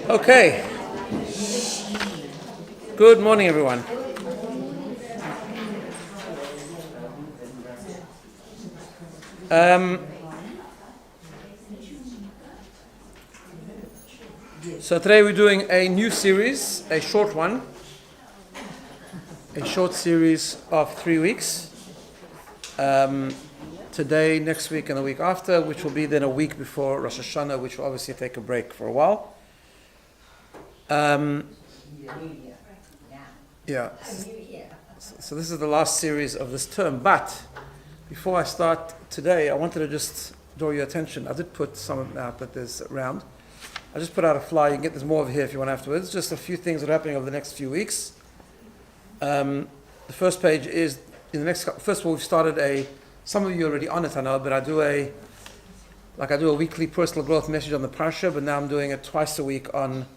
Okay. Good morning, everyone. So today we're doing a new series, a short one, a short series of 3 weeks. Today, next week, and the week after, which will be then a week before Rosh Hashanah, which will obviously take a break for a while. So this is the last series of this term. But before I start today, I wanted to just draw your attention. I did put some out that there's around. I just put out a flyer. You can get there's more over here if you want afterwards. Just a few things that are happening over the next few weeks. The first page is in the next. First of all, we've started some of you are already on it, I know, but I do a weekly personal growth message on the parsha. But now I'm doing it twice a week on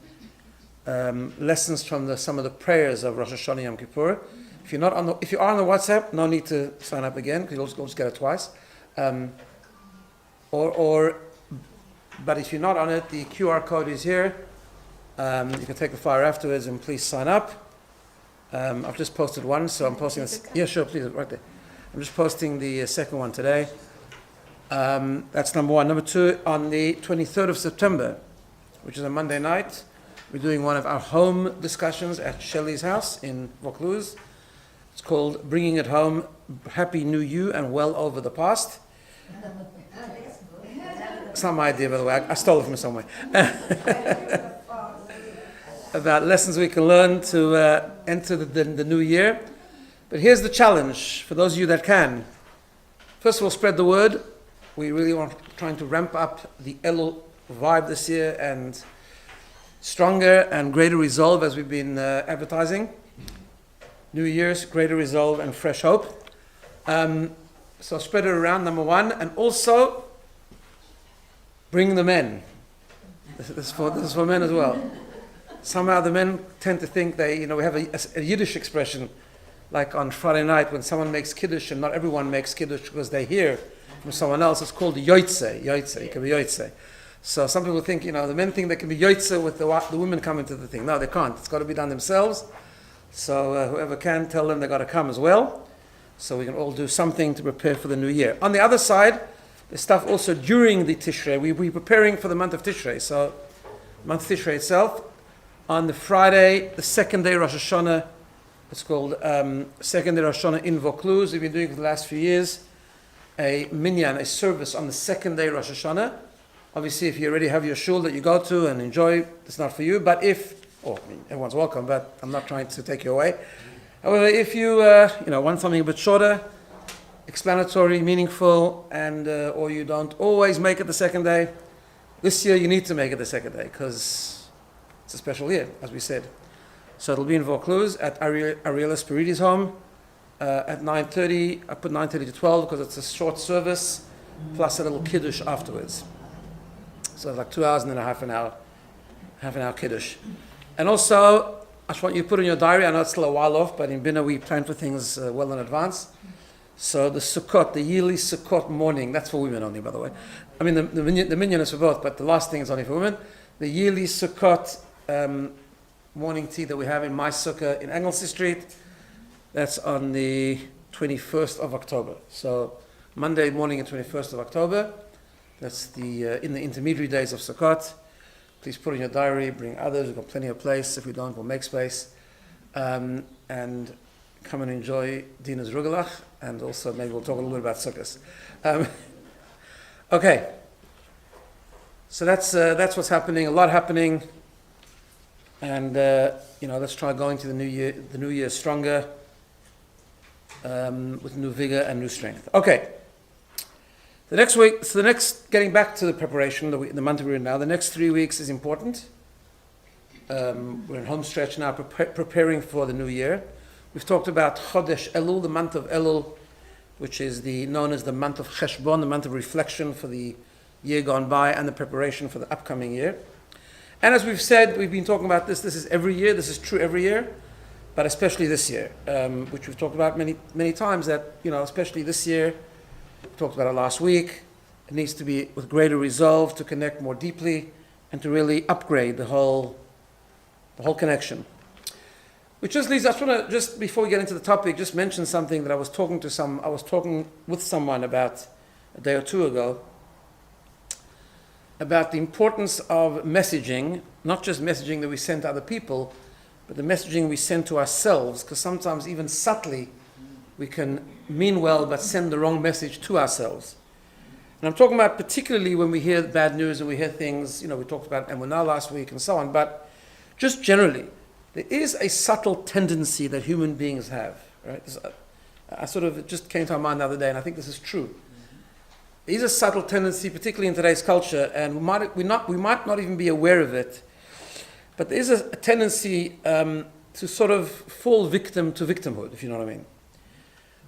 lessons from some of the prayers of Rosh Hashanah Yom Kippur. If you are on the WhatsApp, no need to sign up again because you'll just get it twice. But if you're not on it, the QR code is here. You can take the flyer afterwards and please sign up. I've just posted one, so I'm posting this. Yeah, sure, please, right there. I'm just posting the second one today. That's number one. Number two, on the 23rd of September, which is a Monday night, we're doing one of our home discussions at Shelley's house in Vaucluse. It's called Bringing It Home, Happy New You and Well Over the Past. It's not my idea, by the way. I stole it from somewhere. About lessons we can learn to enter the new year. But here's the challenge for those of you that can. First of all, spread the word. We really want trying to ramp up the Elul vibe this year and stronger and greater resolve as we've been advertising. New Year's, greater resolve and fresh hope. So spread it around, number one. And also, bring the men. This is for men as well. Somehow the men tend to think we have a Yiddish expression, like on Friday night when someone makes Kiddush, and not everyone makes Kiddush because they hear from someone else. It's called Yoitze. It can be Yoitze. So some people think, the men think they can be Yoitze with the women coming to the thing. No, they can't. It's got to be done themselves. So whoever can, tell them they got to come as well. So we can all do something to prepare for the new year. On the other side, there's stuff also during the Tishrei. We're preparing for the month of Tishrei. So the month of Tishrei itself, on the Friday, the second day Rosh Hashanah, it's called second day Rosh Hashanah in Vaucluse. We've been doing for the last few years a minyan, a service on the second day Rosh Hashanah. Obviously, if you already have your shul that you go to and enjoy, it's not for you. But everyone's welcome, but I'm not trying to take you away. However, if you want something a bit shorter, explanatory, meaningful, and or you don't always make it the second day, this year you need to make it the second day because it's a special year, as we said. So it'll be in Vaucluse at Ariela Spiridi's home at 9:30. I put 9:30 to 12 because it's a short service plus a little kiddush afterwards. So it's like 2 hours and then half an hour kiddush. And also, I just want you to put in your diary, I know it's still a while off, but in BINA we plan for things well in advance. So the Sukkot, the yearly Sukkot morning, that's for women only, by the way. I mean, the minyan is for both, but the last thing is only for women. The yearly Sukkot morning tea that we have in my sukkah in Anglesey Street, that's on the 21st of October. So Monday morning, the 21st of October. That's in the intermediary days of Sukkot. Please put in your diary, bring others. We've got plenty of place. If we don't, we'll make space. And come and enjoy Dina's Rugelach, and also maybe we'll talk a little bit about Sukkot. Okay. So that's what's happening. A lot happening, and let's try going to the new year stronger, with new vigor and new strength. Okay. The next week, getting back to the preparation, the month we're in now, the next 3 weeks is important. We're in home stretch now, preparing for the new year. We've talked about Chodesh Elul, the month of Elul, which is known as the month of Cheshbon, the month of reflection for the year gone by and the preparation for the upcoming year. And as we've said, we've been talking about this is every year, this is true every year, but especially this year, which we've talked about many, many times, that, especially this year, we talked about it last week, it needs to be with greater resolve to connect more deeply and to really upgrade the whole connection. Which just leads, I want to, just before we get into the topic, just mention something that I was talking with someone about a day or two ago, about the importance of messaging, not just messaging that we send to other people, but the messaging we send to ourselves, because sometimes even subtly we can mean well but send the wrong message to ourselves. And I'm talking about particularly when we hear bad news and we hear things, we talked about Emunah last week and so on, but just generally, there is a subtle tendency that human beings have, right? It just came to my mind the other day, and I think this is true. There is a subtle tendency, particularly in today's culture, and we might not even be aware of it, but there is a tendency to sort of fall victim to victimhood, if you know what I mean.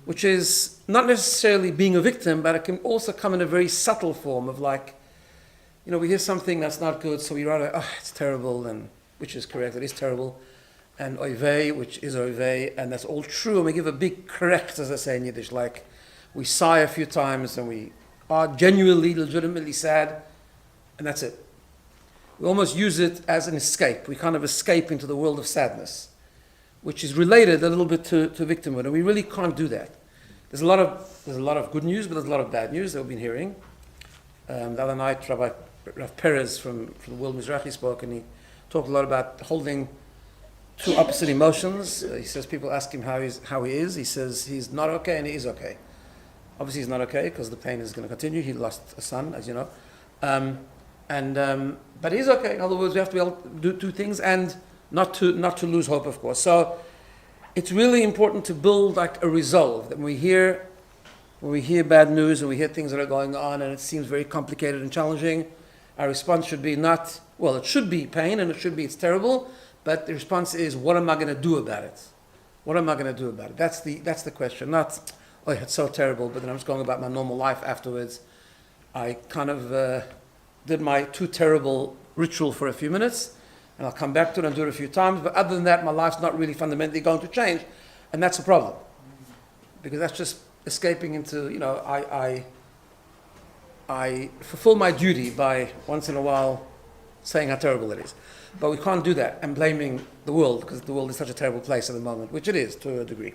Which is not necessarily being a victim, but it can also come in a very subtle form of we hear something that's not good, so we write, it's terrible, and which is correct, it is terrible, and oivei, which is oivei, and that's all true, and we give a big correct, as I say in Yiddish, like we sigh a few times, and we are genuinely, legitimately sad, and that's it. We almost use it as an escape. We kind of escape into the world of sadness, which is related a little bit to victimhood, and we really can't do that. There's a lot of good news, but there's a lot of bad news that we've been hearing. The other night, Rav Perez from the World Mizrahi spoke, and he talked a lot about holding two opposite emotions. He says people ask him how he is. He says he's not okay and he is okay. Obviously, he's not okay because the pain is going to continue. He lost a son, as you know, but he's okay. In other words, we have to be able to do things and not to lose hope, of course. So it's really important to build like a resolve that when we hear bad news and we hear things that are going on and it seems very complicated and challenging, our response should be it should be pain and it should be it's terrible, but the response is, what am I going to do about it? What am I going to do about it? That's the question. Not, it's so terrible, but then I'm just going about my normal life afterwards. I kind of did my too terrible ritual for a few minutes, and I'll come back to it and do it a few times, but other than that, my life's not really fundamentally going to change, and that's a problem. Because that's just escaping into, I fulfill my duty by once in a while saying how terrible it is. But we can't do that and blaming the world, because the world is such a terrible place at the moment, which it is to a degree.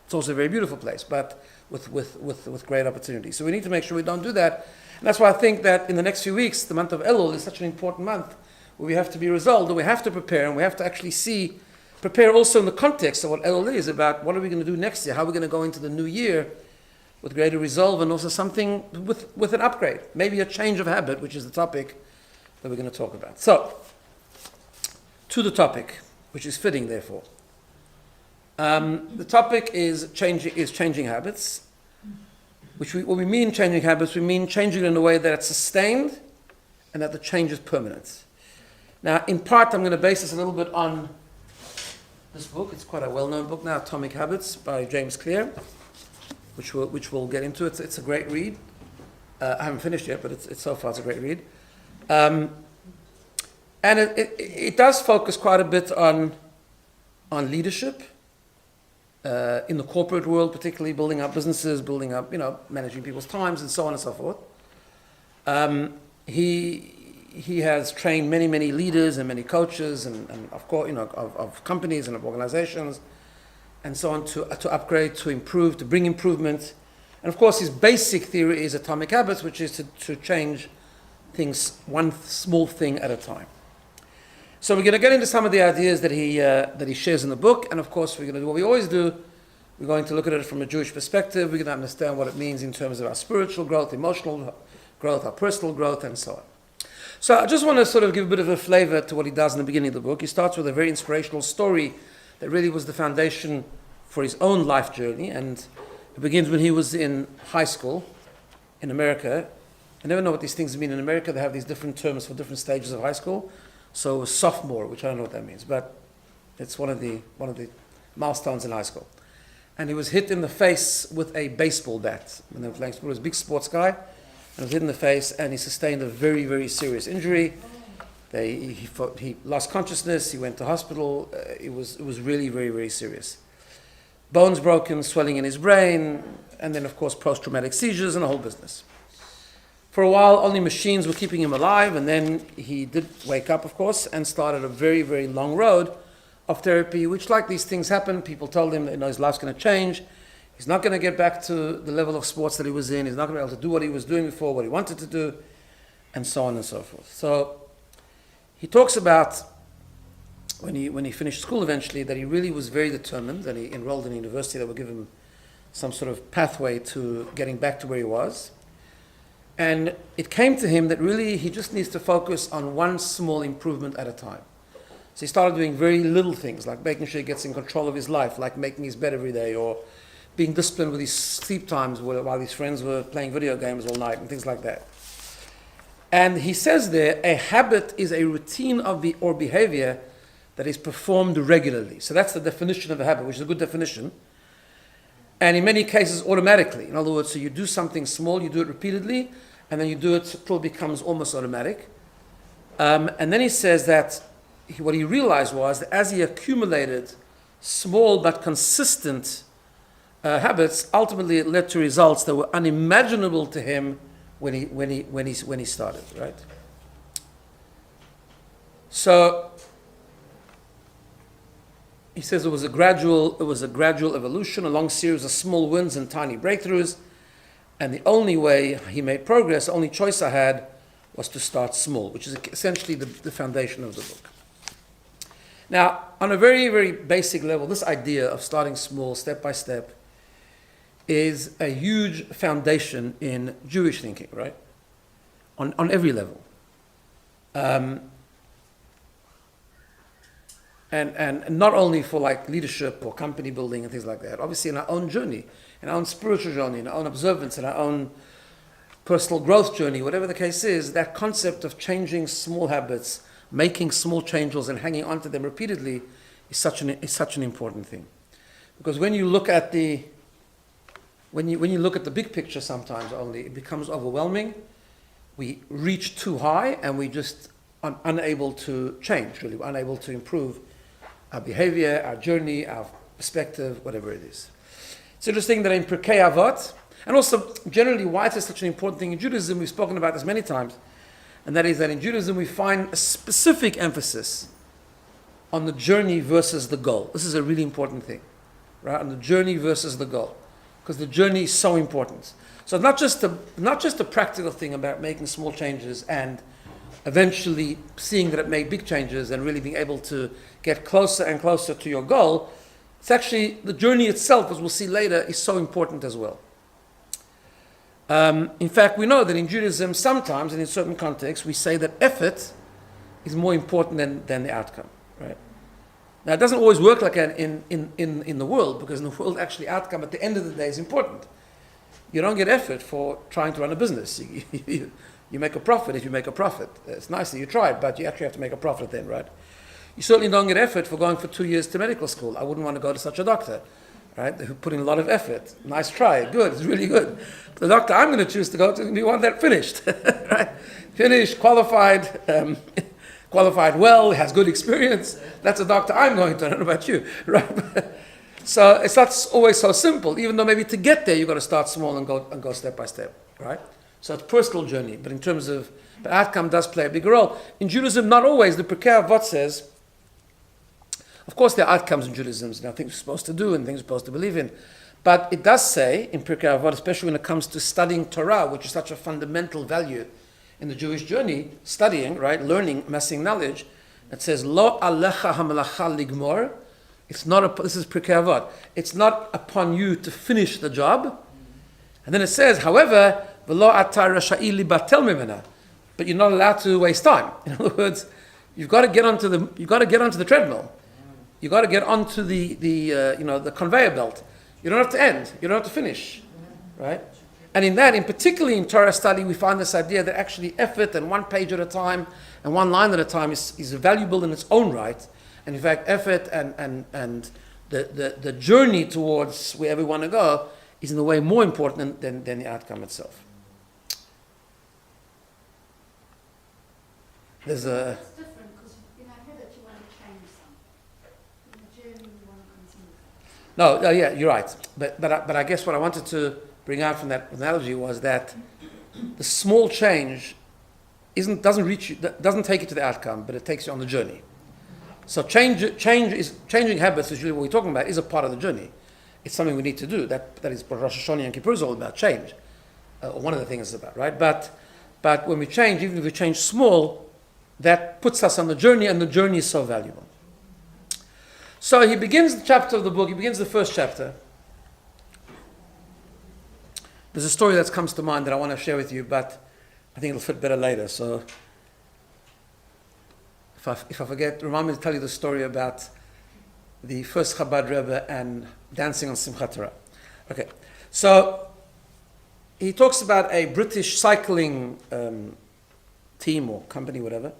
It's also a very beautiful place, but with great opportunities. So we need to make sure we don't do that. And that's why I think that in the next few weeks, the month of Elul is such an important month, where we have to be resolved, and we have to prepare, and we have to actually prepare also in the context of what Elul is, about what are we going to do next year, how are we going to go into the new year with greater resolve, and also something with an upgrade, maybe a change of habit, which is the topic that we're going to talk about. So, to the topic, which is fitting, therefore. The topic is changing habits, when we mean changing habits, we mean changing in a way that it's sustained and that the change is permanent. Now, in part, I'm going to base this a little bit on this book. It's quite a well-known book now, Atomic Habits by James Clear, which we'll get into. It's a great read. I haven't finished yet, but it's so far it's a great read. And it does focus quite a bit on leadership in the corporate world, particularly building up businesses, building up, managing people's times, and so on and so forth. He has trained many, many leaders and many coaches and of course, of companies and of organizations and so on to upgrade, to improve, to bring improvement. And of course, his basic theory is atomic habits, which is to change things one small thing at a time. So we're going to get into some of the ideas that he shares in the book, and of course, we're going to do what we always do. We're going to look at it from a Jewish perspective. We're going to understand what it means in terms of our spiritual growth, emotional growth, our personal growth, and so on. So I just want to sort of give a bit of a flavor to what he does in the beginning of the book. He starts with a very inspirational story that really was the foundation for his own life journey, and it begins when he was in high school in America. I never know what these things mean in America. They have these different terms for different stages of high school. So sophomore, which I don't know what that means, but it's one of the milestones in high school. And he was hit in the face with a baseball bat when they were playing school. He was a big sports guy, and he was hit in the face, and he sustained a very, very serious injury. He lost consciousness. He went to hospital. It was really very, very serious. Bones broken, swelling in his brain, and then of course post-traumatic seizures and a whole business. For a while, only machines were keeping him alive, and then he did wake up, of course, and started a very, very long road of therapy, which, like these things happen, people told him that his life's going to change. He's not going to get back to the level of sports that he was in. He's not going to be able to do what he was doing before, what he wanted to do, and so on and so forth. So he talks about when he finished school eventually that he really was very determined, and he enrolled in a university that would give him some sort of pathway to getting back to where he was. And it came to him that really he just needs to focus on one small improvement at a time. So he started doing very little things, like making sure he gets in control of his life, like making his bed every day, or being disciplined with his sleep times while his friends were playing video games all night and things like that. And he says there, a habit is a routine or behavior that is performed regularly. So that's the definition of a habit, which is a good definition. And in many cases, automatically. In other words, so you do something small, you do it repeatedly, and then you do it till it becomes almost automatic. And then he says that what he realized was that as he accumulated small but consistent habits, ultimately it led to results that were unimaginable to him when he started, right? So he says it was a gradual evolution, a long series of small wins and tiny breakthroughs, and the only way he made progress, the only choice I had, was to start small, which is essentially the foundation of the book. Now, on a very, very basic level, this idea of starting small, step by step, is a huge foundation in Jewish thinking, right? On every level. And not only for like leadership or company building and things like that. Obviously in our own journey, in our own spiritual journey, in our own observance, in our own personal growth journey, whatever the case is, that concept of changing small habits, making small changes and hanging on to them repeatedly is such an important thing. Because when you look at the big picture sometimes only, it becomes overwhelming. We reach too high and we just are unable to change, really. We're unable to improve our behavior, our journey, our perspective, whatever it is. It's interesting that in Pirkei Avot, and also generally why it is such an important thing in Judaism, we've spoken about this many times, and that is that in Judaism we find a specific emphasis on the journey versus the goal. This is a really important thing, right? On the journey versus the goal, because the journey is so important. So not just a practical thing about making small changes and eventually seeing that it made big changes and really being able to get closer and closer to your goal. It's actually the journey itself, as we'll see later, is so important as well. In fact, we know that in Judaism, sometimes, and in certain contexts, we say that effort is more important than the outcome, right? Now, it doesn't always work like that in the world, because in the world, actually, outcome at the end of the day is important. You don't get effort for trying to run a business. You make a profit if you make a profit. It's nice that you tried, but you actually have to make a profit then, right? You certainly don't get effort for going for 2 years to medical school. I wouldn't want to go to such a doctor, right? Who put in a lot of effort. Nice try, good, it's really good. But the doctor I'm going to choose to go to is the one that finished, right? Finished, qualified well, has good experience. That's a doctor I'm going to. I don't know about you, right? So it's not always so simple. Even though maybe to get there you've got to start small and go step by step, right? So it's a personal journey, but in terms of the outcome does play a bigger role. In Judaism, not always. The Pirkei Avot says, of course there are outcomes in Judaism, things we're supposed to do and things we're supposed to believe in, But it does say in Pirkei Avot, especially when it comes to studying Torah, which is such a fundamental value in the Jewish journey, studying, right, learning, amassing knowledge, it says, Lo alecha hamelacha ligmor. It's not, this is Pirkei Avot. It's not upon you to finish the job. And then it says, however, v'lo atar rasha'i libatel mimena. But you're not allowed to waste time. In other words, you've got to get onto the treadmill. You've got to get onto the conveyor belt. You don't have to end. You don't have to finish, right? And in particularly in Torah study, we find this idea that actually effort and one page at a time and one line at a time is valuable in its own right. And in fact, effort and the journey towards wherever we want to go is in a way more important than the outcome itself. There's a... It's different because habit you want to change something. In the journey you want to continue. No, yeah, you're right. But I guess what I wanted to bring out from that analogy was that the small change doesn't take you to the outcome, but it takes you on the journey. So changing habits is really what we're talking about, is a part of the journey. It's something we need to do. That is what Rosh Hashanah and Kippur is all about, change. Or one of the things it's about, right? But when we change, even if we change small, that puts us on the journey, and the journey is so valuable. So he begins the chapter of the book, he begins the first chapter. There's a story that comes to mind that I want to share with you, but I think it'll fit better later. So if I forget, remind me to tell you the story about the first Chabad Rebbe and dancing on Simchat Torah. Okay, so he talks about a British cycling team or company, whatever,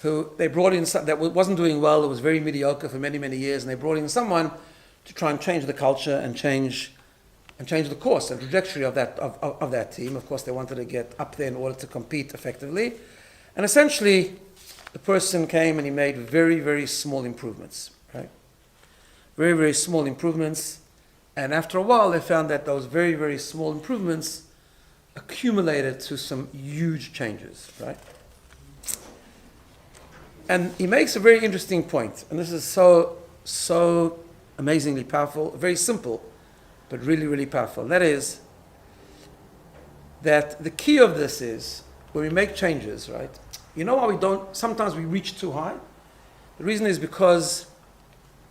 who they brought in that wasn't doing well. It was very mediocre for many, many years, and they brought in someone to try and change the culture and change the course and trajectory of that team. Of course, they wanted to get up there in order to compete effectively, and essentially, the person came and he made very, very small improvements, right? Very, very small improvements, and after a while, they found that those very, very small improvements accumulated to some huge changes, right? And he makes a very interesting point, and this is so amazingly powerful, very simple, but really, really powerful. That is, that the key of this is, when we make changes, right? You know why sometimes we reach too high? The reason is because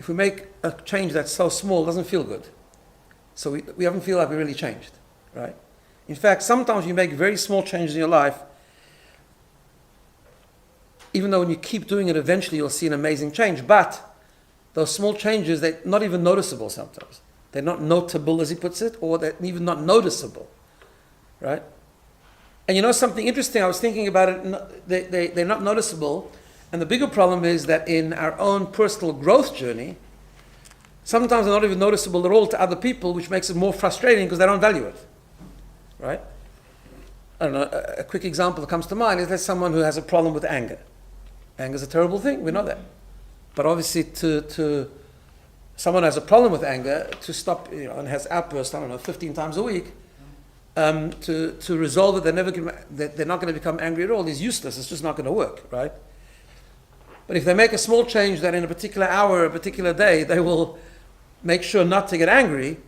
if we make a change that's so small, it doesn't feel good. So we haven't feel like we really changed, right? In fact, sometimes you make very small changes in your life, even though when you keep doing it, eventually you'll see an amazing change. But those small changes, they're not even noticeable sometimes. They're not notable, as he puts it, or they're even not noticeable, right? And you know something interesting, I was thinking about it, they're not noticeable, and the bigger problem is that in our own personal growth journey, sometimes they're not even noticeable at all to other people, which makes it more frustrating because they don't value it, right? I don't know, a quick example that comes to mind is there's someone who has a problem with anger. Anger is a terrible thing, we know that. But obviously to someone who has a problem with anger, to stop, and has outbursts, 15 times a week, to resolve it, they're not going to become angry at all, is useless. It's just not going to work, right? But if they make a small change that in a particular hour, a particular day, they will make sure not to get angry,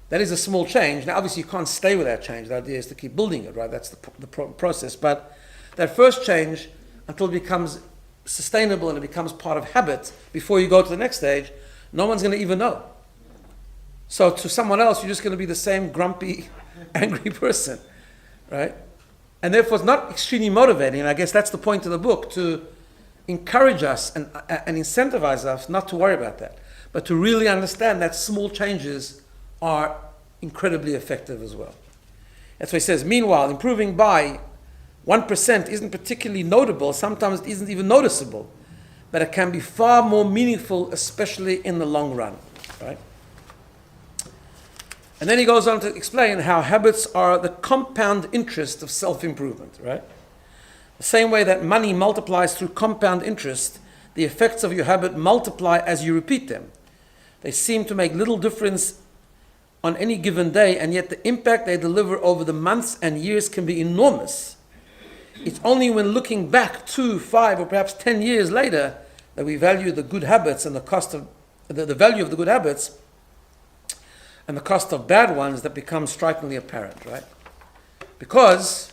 that is a small change. Now, obviously, you can't stay with that change. The idea is to keep building it, right? That's the process. But that first change, until it becomes sustainable and it becomes part of habit, before you go to the next stage, no one's going to even know. So to someone else, you're just going to be the same grumpy, angry person, right? And therefore, it's not extremely motivating. And I guess that's the point of the book, to encourage us and incentivize us not to worry about that, but to really understand that small changes are incredibly effective as well. That's why he says, meanwhile, improving by 1% isn't particularly notable, sometimes it isn't even noticeable, but it can be far more meaningful, especially in the long run, right? And then he goes on to explain how habits are the compound interest of self-improvement, right? The same way that money multiplies through compound interest, the effects of your habit multiply as you repeat them. They seem to make little difference on any given day, and yet the impact they deliver over the months and years can be enormous. It's only when looking back 2, 5, or perhaps 10 years later that we value the good habits and the cost of the value of the good habits, and the cost of bad ones that become strikingly apparent, right? Because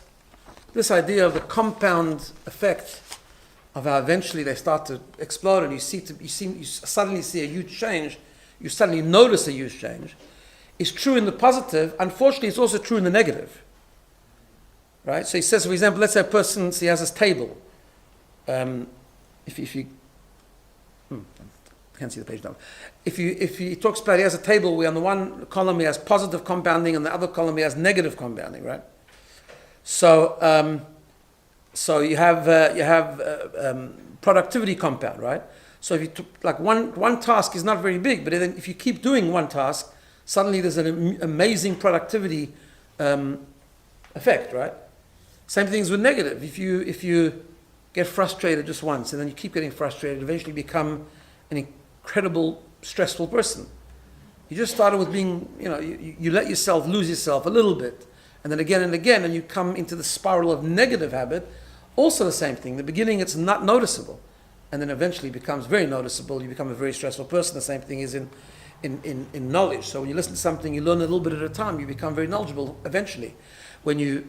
this idea of the compound effect of how eventually they start to explode, and you suddenly see a huge change, you suddenly notice a huge change, is true in the positive. Unfortunately, it's also true in the negative, right? So he says, for example, let's say a person, he has this table. If you can't see the page now. If he talks about, he has a table where on the one column he has positive compounding and the other column he has negative compounding, right? So you have productivity compound, right? So if you took, like one task is not very big, but then if you keep doing one task, suddenly there's an amazing productivity effect, right? Same things with negative. If you get frustrated just once and then you keep getting frustrated, eventually become an incredible stressful person. You just started with being, you let yourself lose yourself a little bit, and then again and again, and you come into the spiral of negative habit. Also the same thing. In the beginning it's not noticeable, and then eventually becomes very noticeable. You become a very stressful person. The same thing is in knowledge. So when you listen to something, you learn a little bit at a time, you become very knowledgeable eventually. When you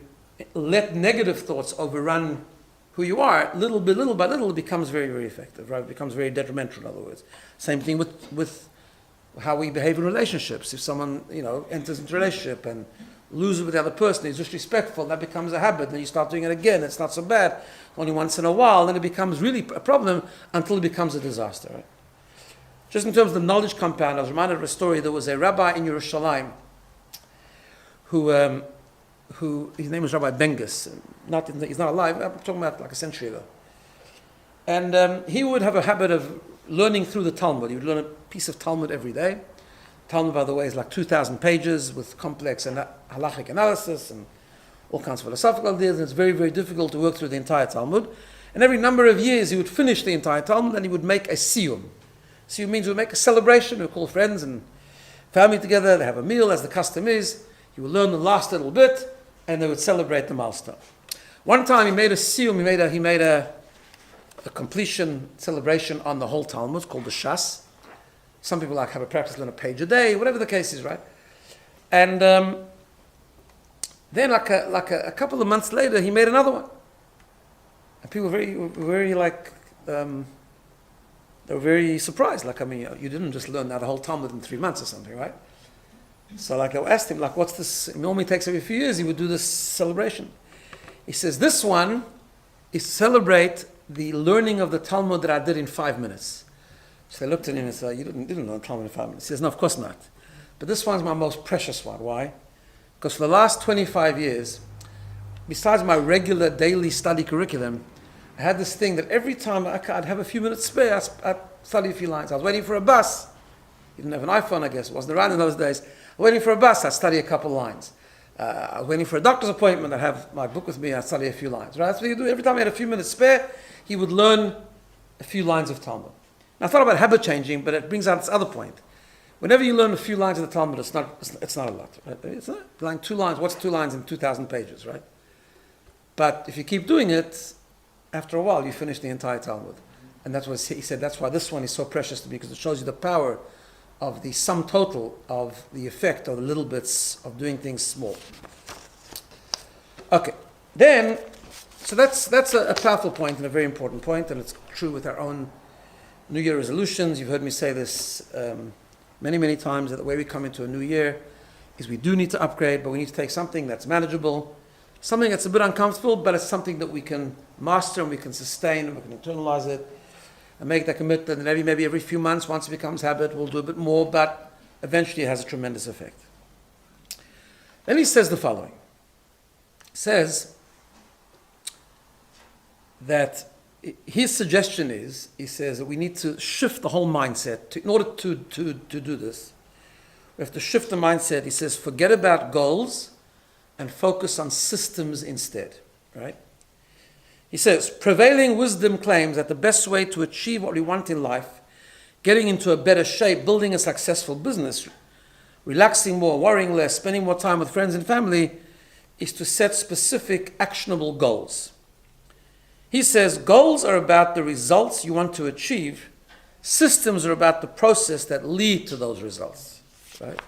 let negative thoughts overrun who you are, little by little, it becomes very, very effective, right? It becomes very detrimental, in other words. Same thing with how we behave in relationships. If someone, enters into a relationship and loses with the other person, is disrespectful, that becomes a habit, and you start doing it again, it's not so bad, only once in a while, then it becomes really a problem until it becomes a disaster, right? Just in terms of the knowledge compound, I was reminded of a story. There was a rabbi in Yerushalayim who his name was Rabbi Bengus. He's not alive. I'm talking about like a century ago. And he would have a habit of learning through the Talmud. He would learn a piece of Talmud every day. Talmud, by the way, is like 2,000 pages with complex and halachic analysis and all kinds of philosophical ideas. And it's very, very difficult to work through the entire Talmud. And every number of years, he would finish the entire Talmud and he would make a siyum. Siyum means he would make a celebration. He would call friends and family together. They have a meal, as the custom is. He would learn the last little bit, and they would celebrate the milestone. One time he made a siyum, he made a completion celebration on the whole Talmud, called the Shas. Some people have a practice, learn a page a day, whatever the case is, right? And then like a couple of months later, he made another one. And people were very they were very surprised. You didn't just learn that whole Talmud in 3 months or something, right? So I asked him, what's this? It normally takes every few years, he would do this celebration. He says, this one is to celebrate the learning of the Talmud that I did in 5 minutes. So they looked at him and said, you didn't learn Talmud in 5 minutes. He says, no, of course not. But this one's my most precious one. Why? Because for the last 25 years, besides my regular daily study curriculum, I had this thing that every time I'd have a few minutes spare, I'd study a few lines. I was waiting for a bus. You didn't have an iPhone, I guess. It wasn't around in those days. Waiting for a bus, I'd study a couple lines. I was waiting for a doctor's appointment, I'd have my book with me, I'd study a few lines. Right? That's what you do. Every time he had a few minutes spare, he would learn a few lines of Talmud. Now, I thought about habit changing, but it brings out this other point. Whenever you learn a few lines of the Talmud, it's not a lot. Right? It's not like 2 lines. What's 2 lines in 2,000 pages, right? But if you keep doing it, after a while, you finish the entire Talmud. And that's what he said, that's why this one is so precious to me, because it shows you the power of the sum total of the effect of the little bits of doing things small. Okay, then, so that's a powerful point and a very important point, and it's true with our own New Year resolutions. You've heard me say this many, many times, that the way we come into a new year is we do need to upgrade, but we need to take something that's manageable, something that's a bit uncomfortable, but it's something that we can master and we can sustain and we can internalize it and make that commitment. And maybe every few months, once it becomes habit, we'll do a bit more, but eventually it has a tremendous effect. Then he says the following. He says that his suggestion is, he says that we need to shift the whole mindset. In order to do this, we have to shift the mindset. He says, forget about goals and focus on systems instead, right? He says, prevailing wisdom claims that the best way to achieve what we want in life, getting into a better shape, building a successful business, relaxing more, worrying less, spending more time with friends and family, is to set specific, actionable goals. He says, goals are about the results you want to achieve. Systems are about the process that lead to those results, right?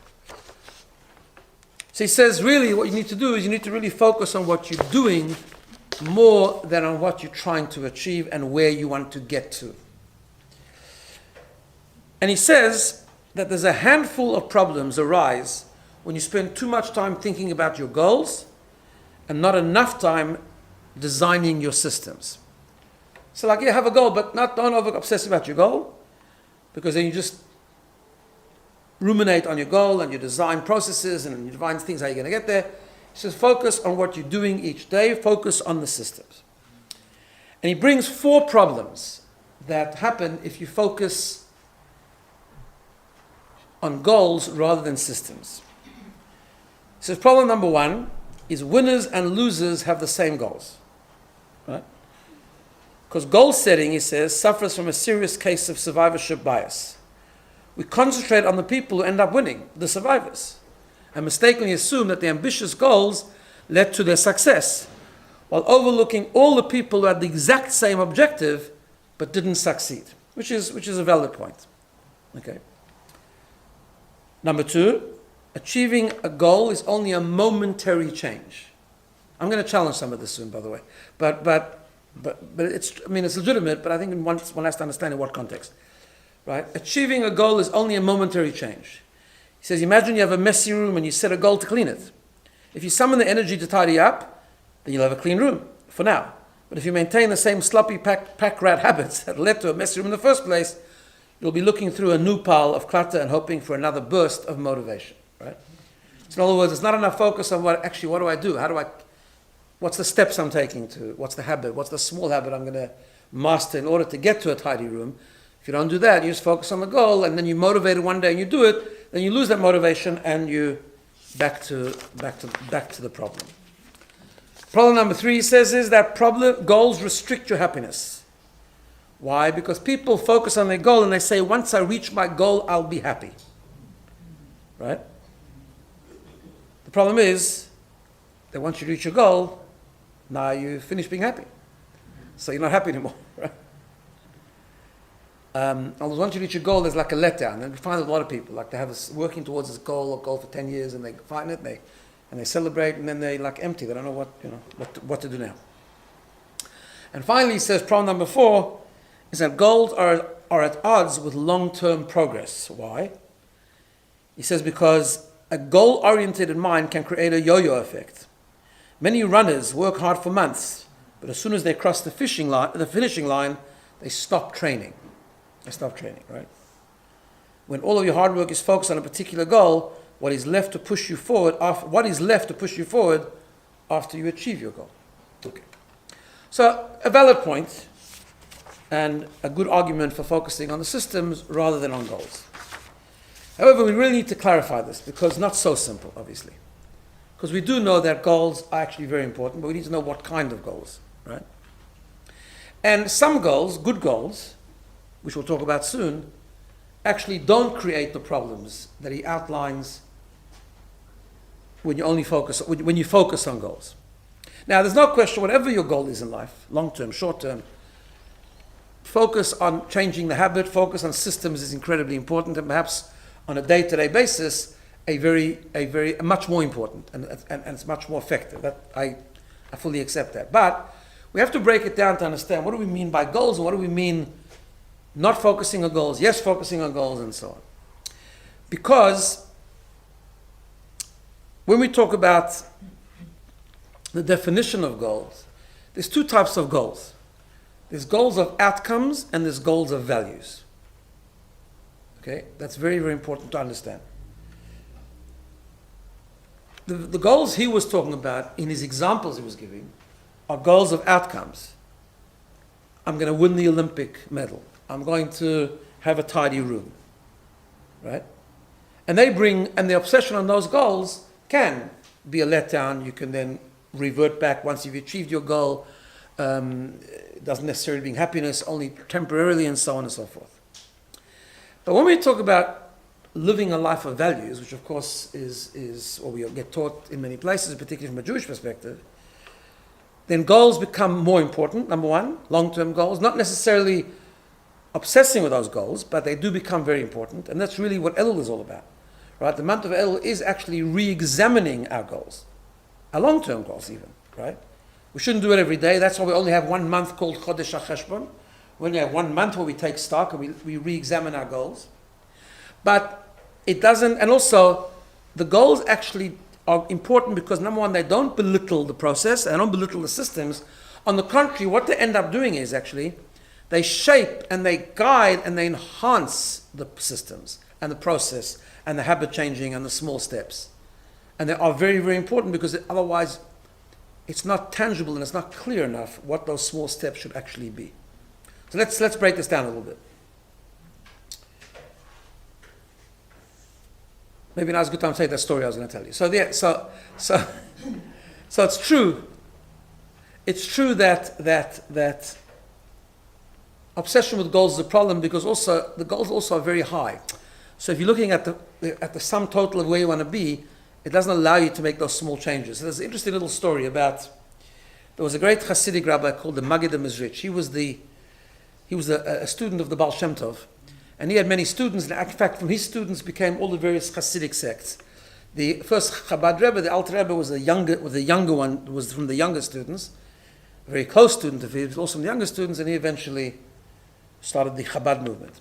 So he says, really, what you need to do is you need to really focus on what you're doing more than on what you're trying to achieve and where you want to get to. And he says that there's a handful of problems arise when you spend too much time thinking about your goals and not enough time designing your systems. So like, yeah, have a goal, but don't over obsess about your goal, because then you just ruminate on your goal and you design processes and you define things how you're going to get there. He says focus on what you're doing each day, focus on the systems. And he brings 4 problems that happen if you focus on goals rather than systems. He says problem number 1 is winners and losers have the same goals. Right? Because goal setting, he says, suffers from a serious case of survivorship bias. We concentrate on the people who end up winning, the survivors, and mistakenly assume that the ambitious goals led to their success, while overlooking all the people who had the exact same objective but didn't succeed, which is a valid point. Okay. Number 2, achieving a goal is only a momentary change. I'm going to challenge some of this soon, by the way, but it's legitimate, but I think one has to understand in what context. Right? Achieving a goal is only a momentary change. He says, imagine you have a messy room and you set a goal to clean it. If you summon the energy to tidy up, then you'll have a clean room, for now. But if you maintain the same sloppy pack rat habits that led to a messy room in the first place, you'll be looking through a new pile of clutter and hoping for another burst of motivation. Right? So in other words, it's not enough focus on what do I do? What's the steps I'm taking to, what's the habit, what's the small habit I'm going to master in order to get to a tidy room. If you don't do that, you just focus on the goal, and then you're motivated one day and you do it, then you lose that motivation and you back to the problem. Problem number 3, he says, is that goals restrict your happiness. Why? Because people focus on their goal and they say, once I reach my goal, I'll be happy. Right? The problem is that once you reach your goal, now you finish being happy. So you're not happy anymore. Right? Although once you reach your goal, there's like a letdown. And we find that a lot of people, like they have working towards this goal for 10 years, and they find it, and they celebrate, and then they like empty. They don't know what to do now. And finally, he says, problem number 4 is that goals are at odds with long-term progress. Why? He says because a goal-oriented mind can create a yo-yo effect. Many runners work hard for months, but as soon as they cross the finishing line, they stop training. Right? When all of your hard work is focused on a particular goal, what is left to push you forward after you achieve your goal? Okay. So a valid point and a good argument for focusing on the systems rather than on goals. However, we really need to clarify this because it's not so simple, obviously. Because we do know that goals are actually very important, but we need to know what kind of goals, right? And some goals, good goals, which we'll talk about soon, actually don't create the problems that he outlines when you focus on goals. Now, there's no question, whatever your goal is in life, long-term, short-term, focus on changing the habit, focus on systems is incredibly important, and perhaps on a day-to-day basis, a much more important, and it's much more effective. That I fully accept that. But we have to break it down to understand what do we mean by goals, and what do we mean not focusing on goals, yes, focusing on goals, and so on. Because when we talk about the definition of goals, there's 2 types of goals. There's goals of outcomes and there's goals of values. Okay? That's very, very important to understand. The goals he was talking about in his examples he was giving are goals of outcomes. I'm going to win the Olympic medal. I'm going to have a tidy room. Right? And the obsession on those goals can be a letdown. You can then revert back once you've achieved your goal. It doesn't necessarily bring happiness, only temporarily, and so on and so forth. But when we talk about living a life of values, which of course is what we get taught in many places, particularly from a Jewish perspective, then goals become more important. Number 1, long-term goals, not necessarily obsessing with those goals, but they do become very important, and that's really what Elul is all about. right? The month of Elul is actually re-examining our goals, our long-term goals even, right? We shouldn't do it every day. That's why we only have 1 month called Chodesh HaCheshbon. We only have 1 month where we take stock and we re-examine our goals. But it doesn't, and also the goals actually are important because number one, they don't belittle the process, they don't belittle the systems. On the contrary, what they end up doing is actually, they shape and they guide and they enhance the systems and the process and the habit changing and the small steps. And they are very, very important because otherwise it's not tangible and it's not clear enough what those small steps should actually be. So let's break this down a little bit. Maybe now's a good time to tell you that story I was going to tell you. So it's true. It's true that obsession with goals is a problem because also the goals also are very high. So if you're looking at the sum total of where you want to be, it doesn't allow you to make those small changes. So there's an interesting little story about, there was a great Hasidic rabbi called the Maggid Mizrich. He was a student of the Baal Shem Tov, and he had many students. And in fact, from his students became all the various Hasidic sects. The first Chabad Rebbe, the Alter Rebbe, was the younger one, was from the younger students, a very close student of his, was also from the younger students, and he eventually started the Chabad movement.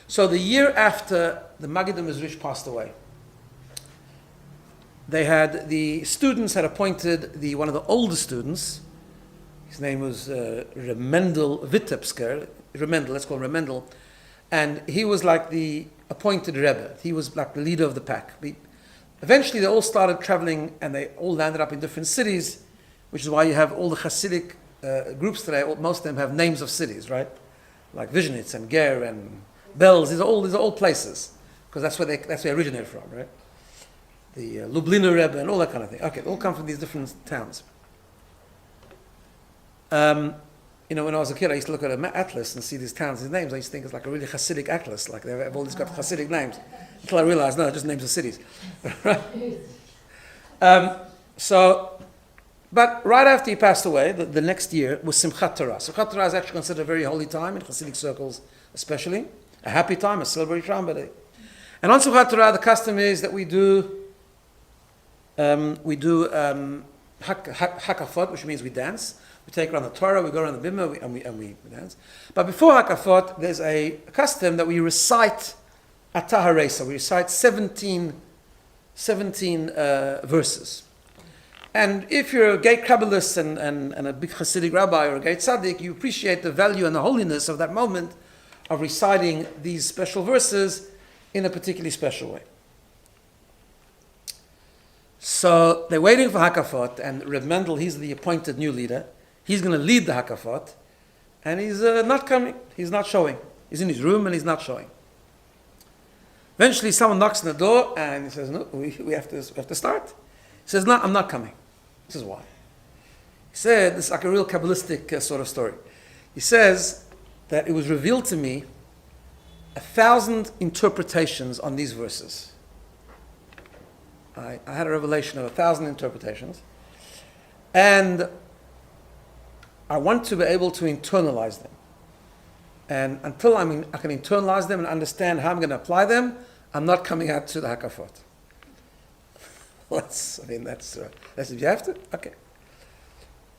So the year after the Maggid Mizrich passed away, the students had appointed one of the older students. His name was Remendel Vitebsker. Let's call him Remendel. And he was like the appointed Rebbe. He was like the leader of the pack. Eventually they all started traveling and they all landed up in different cities, which is why you have all the Hasidic groups today. Most of them have names of cities, right? Like Vizhnitz and Ger and Belz. These are all places because that's where they originate from, right? The Lubliner Rebbe and all that kind of thing. Okay, they all come from these different towns. When I was a kid, I used to look at an atlas and see these towns, these names. I used to think it's like a really Hasidic atlas, like they've all got Hasidic names. Until I realized, no, they're just names of cities. But right after he passed away, the next year was Simchat Torah. Simchat Torah is actually considered a very holy time in Hasidic circles, especially a happy time, a celebratory time. And on Simchat Torah, the custom is that we do hakafot, which means we dance. We take around the Torah, we go around the BINA, and we dance. But before hakafot, there's a custom that we recite Atah Haresa. We recite 17 verses. And if you're a great Kabbalist and a big Hasidic rabbi or a great tzaddik, you appreciate the value and the holiness of that moment of reciting these special verses in a particularly special way. So they're waiting for Hakafot, and Reb Mendel, he's the appointed new leader. He's going to lead the Hakafot, and he's not coming. He's not showing. He's in his room and he's not showing. Eventually, someone knocks on the door and he says, "No, we have to start." He says, "No, I'm not coming." He says, "Why?" He said, "This is like a real Kabbalistic sort of story." He says that it was revealed to me 1,000 interpretations on these verses. I had a revelation of 1,000 interpretations, and I want to be able to internalize them. And until I can internalize them and understand how I'm going to apply them, I'm not coming out to the Hakafot. That's if you have to. Okay.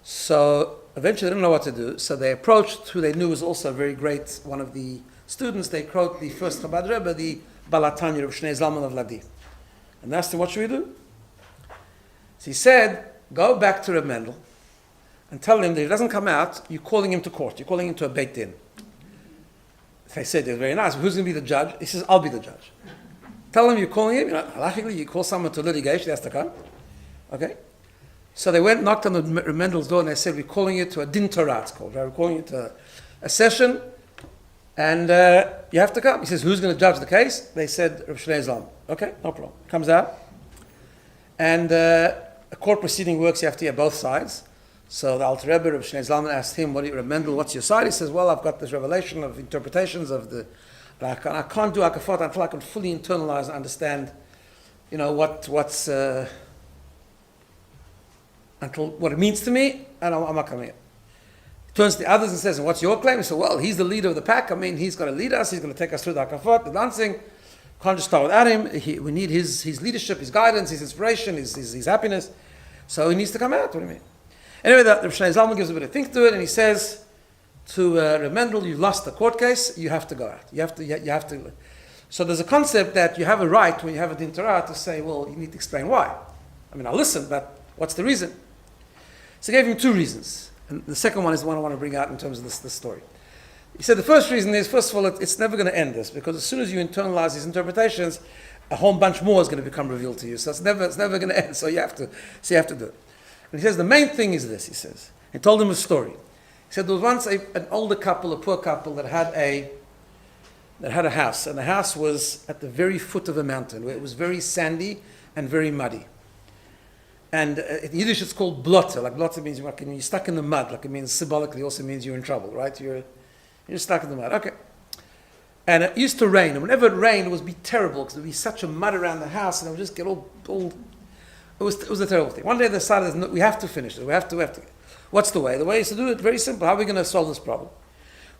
So eventually they didn't know what to do. So they approached who they knew was also a very great, one of the students. They quote the first Chabad Rebbe, the Balatanya of Shnei Zalman of Ladi. And asked him, what should we do? So he said, go back to Reb Mendel and tell him that if he doesn't come out, you're calling him to court. You're calling him to a Beit Din. They said, it's very nice. Who's going to be the judge? He says, I'll be the judge. Tell him you're calling him. Halachically, you call someone to litigation, he has to come. Okay? So they went, knocked on the Reb Mendel's door, and they said, we're calling you to a Din Torah, it's called. Right? We're calling you to a session, and you have to come. He says, who's going to judge the case? They said, Rav Shnei Zalman. Okay, no problem. Comes out. And a court proceeding works, you have to hear both sides. So the Alter Rebbe, Rav Shnei Zalman, asked him, Reb Mendel, what's your side? He says, well, I've got this revelation of interpretations of the... I can't do Hakafot until I can fully internalize and understand, what's... until what it means to me, and I'm not coming in. He turns to the others and says, what's your claim? He said, well, he's the leader of the pack. He's going to lead us. He's going to take us through the Hakafot, the dancing. Can't just start without him. We need his leadership, his guidance, his inspiration, his happiness. So he needs to come out. What do you mean? Anyway, the Shnei Zalman gives a bit of think to it, and he says to Reb Mendel, you've lost the court case, you have to go out. You have to. So there's a concept that you have a right, when you have a din Torah, to say, well, you need to explain why. I mean, I'll listen, but what's the reason? So he gave him two reasons. And the second one is the one I want to bring out in terms of this story. He said the first reason is, first of all, it's never going to end this, because as soon as you internalize these interpretations, a whole bunch more is going to become revealed to you. So it's never going to end, so you have to do it. And he says the main thing is this, he says. He told him a story. He said there was once an older couple, a poor couple, that had a house, and the house was at the very foot of a mountain, where it was very sandy and very muddy. And in Yiddish it's called blotter. Like blotter means you're stuck in the mud. Like it means symbolically also means you're in trouble, right? You're stuck in the mud. Okay. And it used to rain, and whenever it rained, it would be terrible because there would be such a mud around the house, and it would just get all. It was a terrible thing. One day they decided, no, we have to finish it. We have to. What's the way? The way is to do it very simple. How are we going to solve this problem?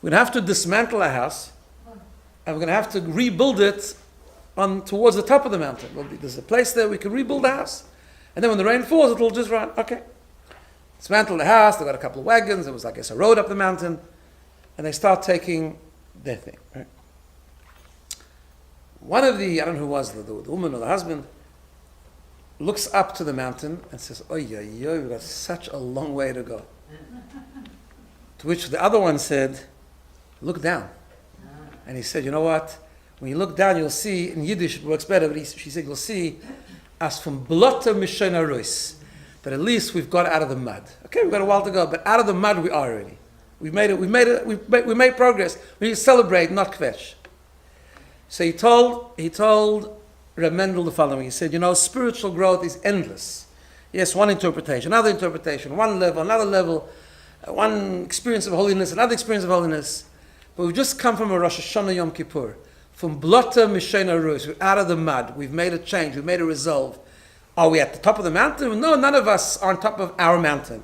We're going to have to dismantle our house, and we're going to have to rebuild it towards the top of the mountain. There's a place there we can rebuild the house, and then when the rain falls, it'll just run. Okay. Dismantle the house. They got a couple of wagons. There was, I guess, a road up the mountain, and they start taking their thing. Right? One of the, I don't know who was, the woman or the husband, looks up to the mountain and says, "Oh yeah, we've got such a long way to go." To which the other one said, "Look down." And he said, "You know what? When you look down, you'll see." In Yiddish, it works better, but she said, "You'll see as from blotter mishena rois, that at least we've got out of the mud. Okay, we've got a while to go, but out of the mud we are already. We made progress. We need to celebrate, not kvetch." So he told Reb Mendel the following. He said, spiritual growth is endless. Yes, one interpretation, another interpretation, one level, another level, one experience of holiness, another experience of holiness. But we've just come from a Rosh Hashanah Yom Kippur. From blotter mishena rois, we're out of the mud. We've made a change. We've made a resolve. Are we at the top of the mountain? No, none of us are on top of our mountain.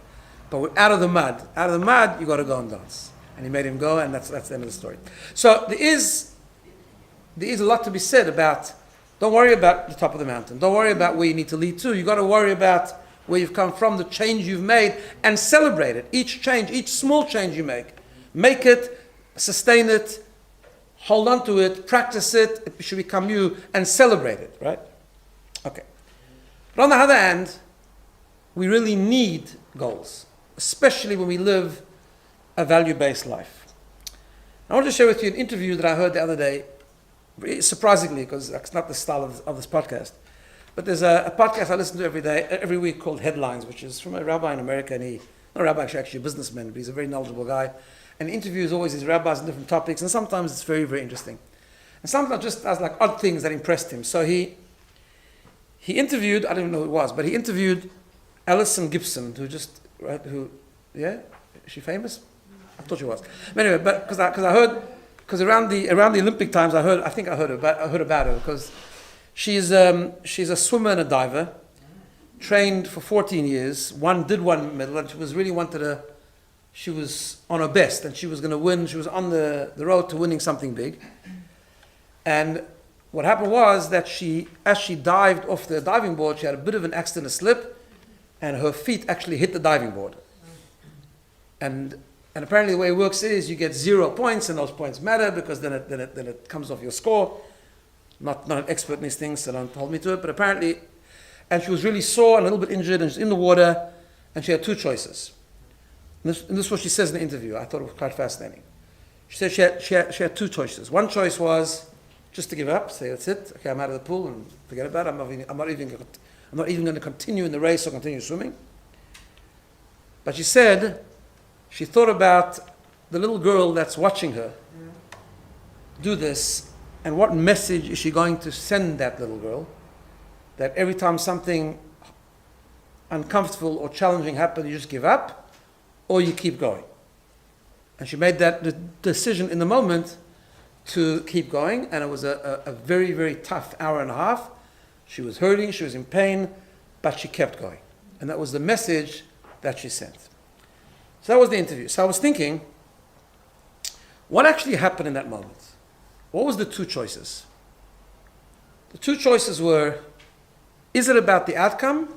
But we're out of the mud. Out of the mud, you got to go and dance. And he made him go, and that's the end of the story. So there is a lot to be said about, don't worry about the top of the mountain. Don't worry about where you need to lead to. You got to worry about where you've come from, the change you've made, and celebrate it. Each change, each small change you make it, sustain it, hold on to it, practice it. It should become you, and celebrate it. Right? Okay. But on the other hand, we really need goals, especially when we live a value-based life. I want to share with you an interview that I heard the other day, surprisingly, because that's not the style of this podcast. But there's a podcast I listen to every week called Headlines, which is from a rabbi in America, and not a rabbi, actually a businessman, but he's a very knowledgeable guy. And he interviews always his rabbis on different topics, and sometimes it's very, very interesting. And sometimes just as like odd things that impressed him. So he interviewed, I don't even know who it was, but he interviewed Alison Gibson, is she famous? I thought she was. But anyway, because I heard, because around the Olympic times, I heard about her, because she's a swimmer and a diver, trained for 14 years, won medal, and she was on her best, and she was going to win. She was on the road to winning something big. And what happened was that as she dived off the diving board, she had a bit of an accident, a slip, and her feet actually hit the diving board. And apparently the way it works is you get 0 points, and those points matter because then it comes off your score. Not an expert in these things, so don't hold me to it, but apparently, and she was really sore and a little bit injured, and she's in the water, and she had two choices. And this is what she says in the interview. I thought it was quite fascinating. She said she had two choices. One choice was just to give up, say that's it. Okay, I'm out of the pool and forget about it. I'm not even going to continue in the race or continue swimming. But she said she thought about the little girl that's watching her do this, and what message is she going to send that little girl? That every time something uncomfortable or challenging happens, you just give up, or you keep going. And she made that decision in the moment to keep going, and it was a very, very tough hour and a half. She was hurting, she was in pain, but she kept going. And that was the message that she sent. So that was the interview. So I was thinking, what actually happened in that moment? What was the two choices? The two choices were, is it about the outcome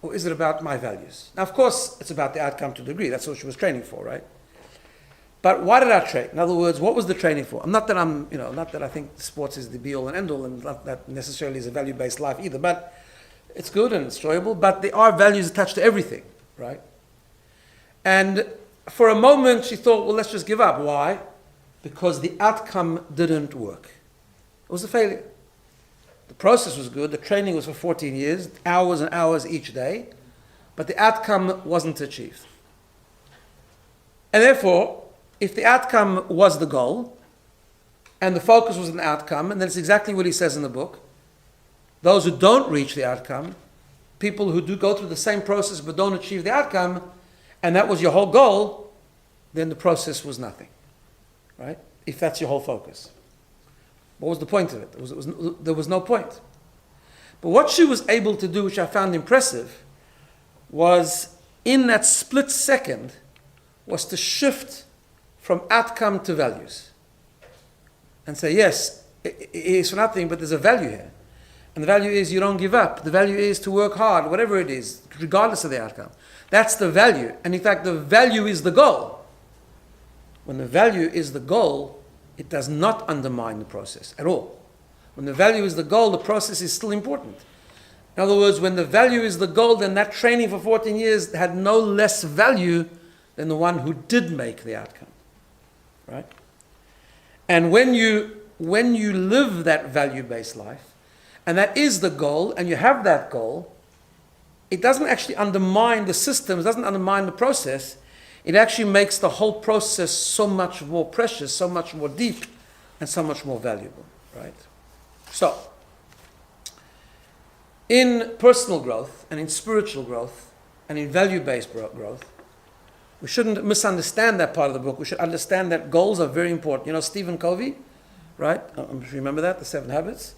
or is it about my values? Now, of course, it's about the outcome to a degree. That's what she was training for, right? But why did I train? In other words, what was the training for? Not that I think sports is the be-all and end-all, and not that necessarily is a value-based life either, but it's good and it's enjoyable, but there are values attached to everything, right? And for a moment, she thought, well, let's just give up. Why? Because the outcome didn't work. It was a failure. The process was good. The training was for 14 years, hours and hours each day, but the outcome wasn't achieved. And therefore, if the outcome was the goal, and the focus was an outcome, and that's exactly what he says in the book, those who don't reach the outcome, people who do go through the same process but don't achieve the outcome, and that was your whole goal, then the process was nothing, right? If that's your whole focus. What was the point of it? There was no point. But what she was able to do, which I found impressive, was in that split second, was to shift from outcome to values. And say, yes, it is for nothing, but there's a value here. And the value is you don't give up. The value is to work hard, whatever it is, regardless of the outcome. That's the value. And in fact, the value is the goal. When the value is the goal, it does not undermine the process at all. When the value is the goal, the process is still important. In other words, when the value is the goal, then that training for 14 years had no less value than the one who did make the outcome. Right? And when you live that value-based life, and that is the goal, and you have that goal, it doesn't actually undermine the system, it doesn't undermine the process, it actually makes the whole process so much more precious, so much more deep, and so much more valuable, right? So, in personal growth, and in spiritual growth, and in value-based growth, we shouldn't misunderstand that part of the book. We should understand that goals are very important. You know Stephen Covey, right? I'm sure you remember that, the 7 Habits.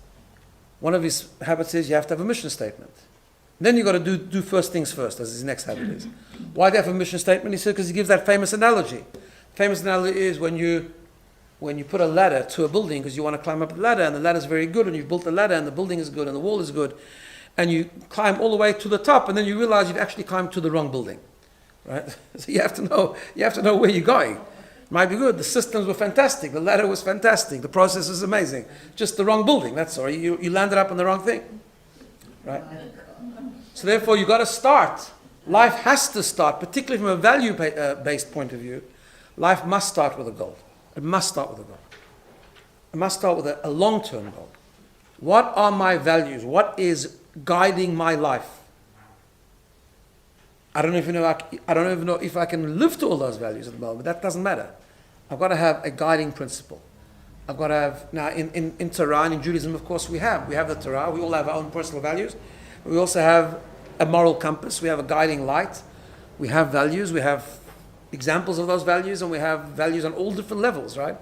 One of his habits is you have to have a mission statement. Then you've got to do first things first, as his next habit is. Why do you have a mission statement? He said, because he gives that famous analogy. The famous analogy is when you put a ladder to a building, because you want to climb up the ladder, and the ladder is very good, and you've built the ladder, and the building is good, and the wall is good, and you climb all the way to the top, and then you realize you've actually climbed to the wrong building. Right? So you have to know where you're going. It might be good. The systems were fantastic. The ladder was fantastic. The process is amazing. Just the wrong building. That's all. You landed up on the wrong thing. Right? So therefore, you've got to start. Life has to start, particularly from a value-based point of view. Life must start with a goal. It must start with a goal. It must start with a long-term goal. What are my values? What is guiding my life? I don't even know if I can live to all those values at the moment. That doesn't matter. I've got to have a guiding principle. I've got to have, now in Torah and in Judaism, of course, we have the Torah. We all have our own personal values. We also have a moral compass. We have a guiding light. We have values. We have examples of those values, and we have values on all different levels, right?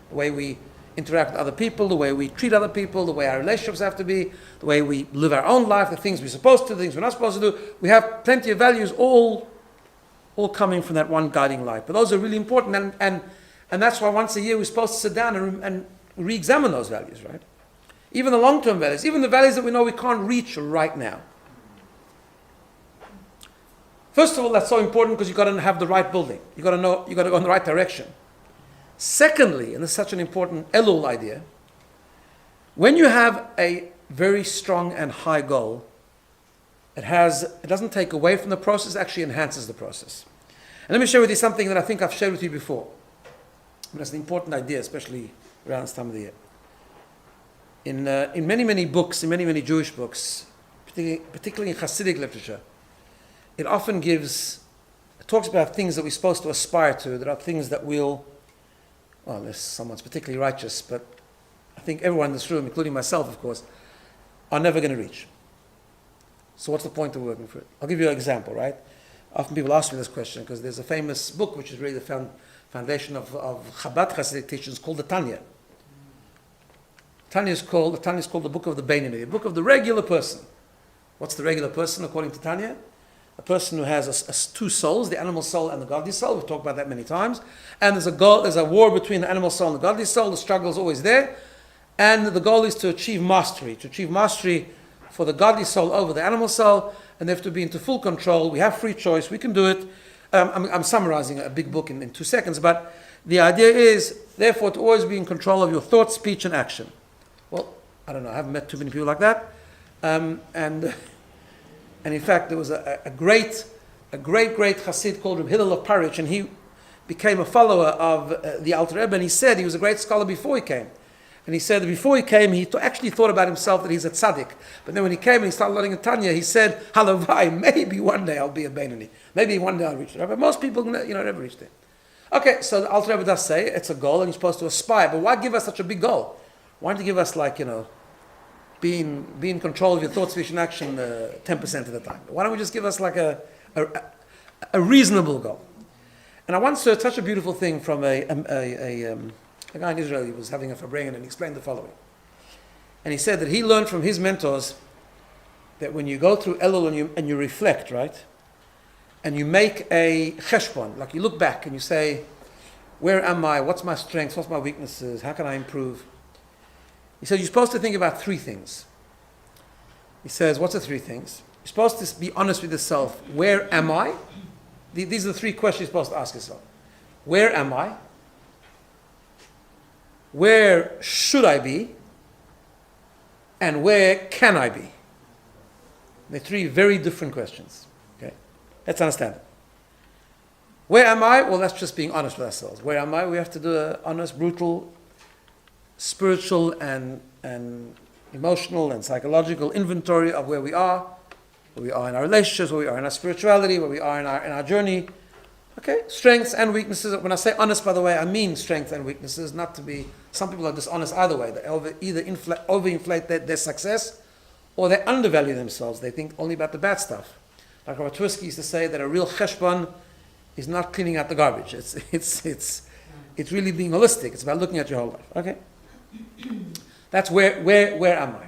The way we interact with other people, the way we treat other people, the way our relationships have to be, the way we live our own life, the things we're supposed to do, the things we're not supposed to do. We have plenty of values, all coming from that one guiding light. But those are really important, and that's why once a year we're supposed to sit down and re-examine those values, right? Even the long-term values, even the values that we know we can't reach right now. First of all, that's so important because you've got to have the right building. You've got to go in the right direction. Secondly, and this is such an important Elul idea, when you have a very strong and high goal, it doesn't take away from the process, it actually enhances the process. And let me share with you something that I think I've shared with you before. And that's an important idea, especially around this time of the year. In many, many books, in many, many Jewish books, particularly in Hasidic literature, it talks about things that we're supposed to aspire to, that are things that unless someone's particularly righteous, but I think everyone in this room, including myself, of course, are never going to reach. So what's the point of working for it? I'll give you an example, right? Often people ask me this question because there's a famous book which is really the foundation of Chabad Hasidic teachings called the Tanya. The Tanya is called the book of the BINA, the book of the regular person. What's the regular person according to Tanya? A person who has two souls, the animal soul and the godly soul. We've talked about that many times. And there's a war between the animal soul and the godly soul. The struggle is always there. And the goal is to achieve mastery for the godly soul over the animal soul, and they have to be into full control. We have free choice, we can do it. I'm summarizing a big book in 2 seconds, but the idea is, therefore, to always be in control of your thought, speech, and action. Well, I don't know, I haven't met too many people like that. And in fact, there was a great Chassid called Rabbi Hillel of Parich, and he became a follower of the Alter Rebbe, and he said he was a great scholar before he came. And he said that before he came, he actually thought about himself that he's a tzaddik. But then when he came and he started learning in Tanya, he said, halavai, maybe one day I'll be a Beinani. Maybe one day I'll reach it. But most people, never reach it. Okay, so the Alter Rebbe does say it's a goal and you're supposed to aspire. But why give us such a big goal? Why don't you give us be in control of your thoughts, speech, and action 10% of the time? Why don't we just give us a reasonable goal? And I once heard such a beautiful thing from a guy in Israel. He was having a farbrengen and he explained the following. And he said that he learned from his mentors that when you go through Elul and you reflect, right? And you make a cheshbon, like you look back and you say, where am I? What's my strengths? What's my weaknesses? How can I improve? He said, you're supposed to think about 3 things. He says, what's the 3 things? You're supposed to be honest with yourself. Where am I? These are the 3 questions you're supposed to ask yourself. Where am I? Where should I be? And where can I be? They're 3 very different questions. Okay? Let's understand it. Where am I? Well, that's just being honest with ourselves. Where am I? We have to do an honest, brutal, spiritual and emotional and psychological inventory of where we are in our relationships, where we are in our spirituality, where we are in our journey. Okay, strengths and weaknesses. When I say honest, by the way, I mean strengths and weaknesses, not to be, some people are dishonest either way. They either overinflate their success or they undervalue themselves. They think only about the bad stuff. Like Rabbi Tversky used to say that a real cheshbon is not cleaning out the garbage. It's really being holistic. It's about looking at your whole life. Okay? That's where am I?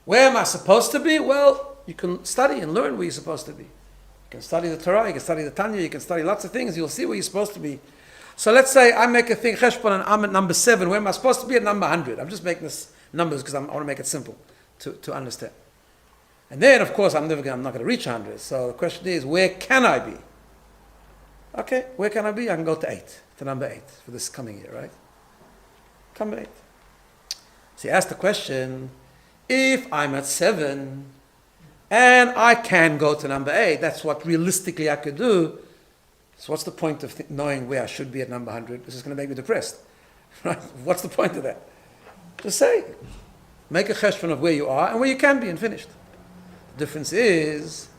Where am I supposed to be? Well, you can study and learn where you're supposed to be. You can study the Torah, you can study the Tanya, you can study lots of things, you'll see where you're supposed to be. So let's say I make a thing, cheshbon, and I'm at number 7. Where am I supposed to be? At number 100. I'm just making this numbers because I want to make it simple to understand. And then, of course, I'm not going to reach 100. So the question is, where can I be? Okay, where can I be? I can go to number 8 for this coming year, right? Number 8. So you ask the question, if I'm at 7, and I can go to number 8, that's what realistically I could do. So what's the point of knowing where I should be at number 100? This is going to make me depressed. Right? What's the point of that? Just say, make a cheshbon of where you are and where you can be and finished. The difference is,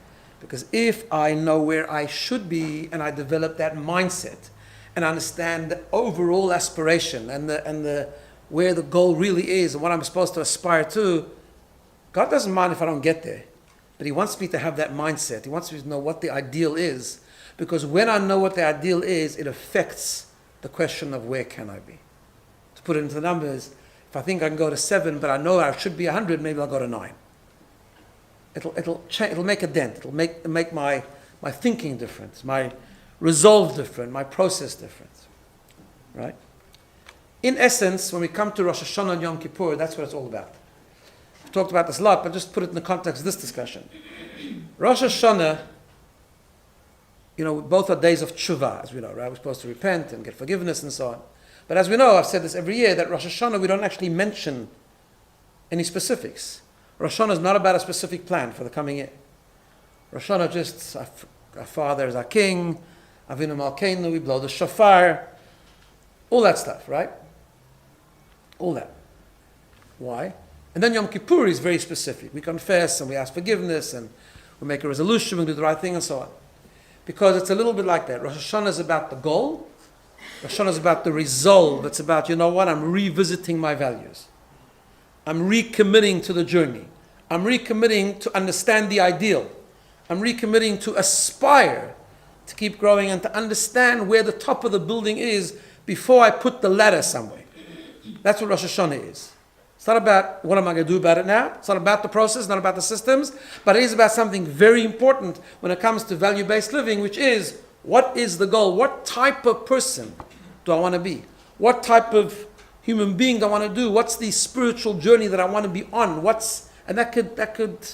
because if I know where I should be and I develop that mindset and understand the overall aspiration and the where the goal really is and what I'm supposed to aspire to, God doesn't mind if I don't get there. But He wants me to have that mindset. He wants me to know what the ideal is. Because when I know what the ideal is, it affects the question of where can I be. To put it into the numbers, if I think I can go to 7, but I know I should be 100, maybe I'll go to 9. It'll make a dent. It'll make my thinking different, my resolve different, my process different. Right? In essence, when we come to Rosh Hashanah and Yom Kippur, that's what it's all about. We've talked about this a lot, but just put it in the context of this discussion. Rosh Hashanah, both are days of tshuva, as we know, right? We're supposed to repent and get forgiveness and so on. But as we know, I've said this every year, that Rosh Hashanah, we don't actually mention any specifics. Rosh Hashanah is not about a specific plan for the coming year. Rosh Hashanah just, our Father is our King, Avinu Malkeinu, we blow the shofar, all that stuff, right? All that. Why? And then Yom Kippur is very specific. We confess and we ask forgiveness and we make a resolution, we do the right thing and so on. Because it's a little bit like that. Rosh Hashanah is about the goal. Rosh Hashanah is about the resolve. It's about, I'm revisiting my values. I'm recommitting to the journey. I'm recommitting to understand the ideal. I'm recommitting to aspire to keep growing and to understand where the top of the building is before I put the ladder somewhere. That's what Rosh Hashanah is. It's not about what am I going to do about it now. It's not about the process, not about the systems, but it is about something very important when it comes to value-based living, which is, what is the goal? What type of person do I want to be? What type of human being I want to do? What's the spiritual journey that I want to be on? And that could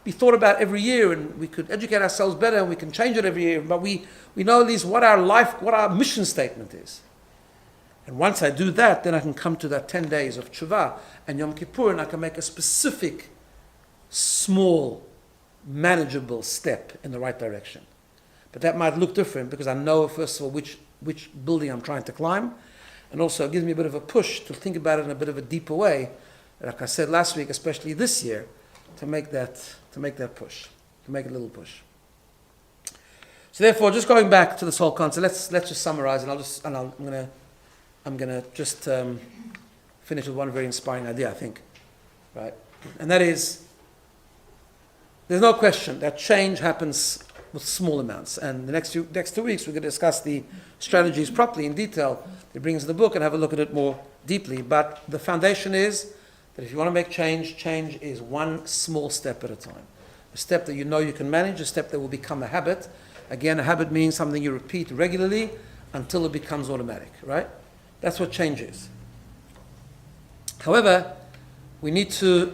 be thought about every year, and we could educate ourselves better, and we can change it every year. But we know at least what our mission statement is. And once I do that, then I can come to that 10 days of tshuva and Yom Kippur, and I can make a specific, small, manageable step in the right direction. But that might look different because I know, first of all, which building I'm trying to climb, and also it gives me a bit of a push to think about it in a bit of a deeper way, like I said last week, especially this year, to make that push, to make a little push. So therefore, just going back to this whole concept, let's just summarize, and I'm gonna just finish with one very inspiring idea, I think, right? And that is, there's no question that change happens with small amounts. And the next 2 weeks, we're going to discuss the strategies properly in detail. It brings the book and have a look at it more deeply. But the foundation is that if you want to make change, change is one small step at a time. A step that you know you can manage, a step that will become a habit. Again, a habit means something you repeat regularly until it becomes automatic, right? That's what change is. However, we do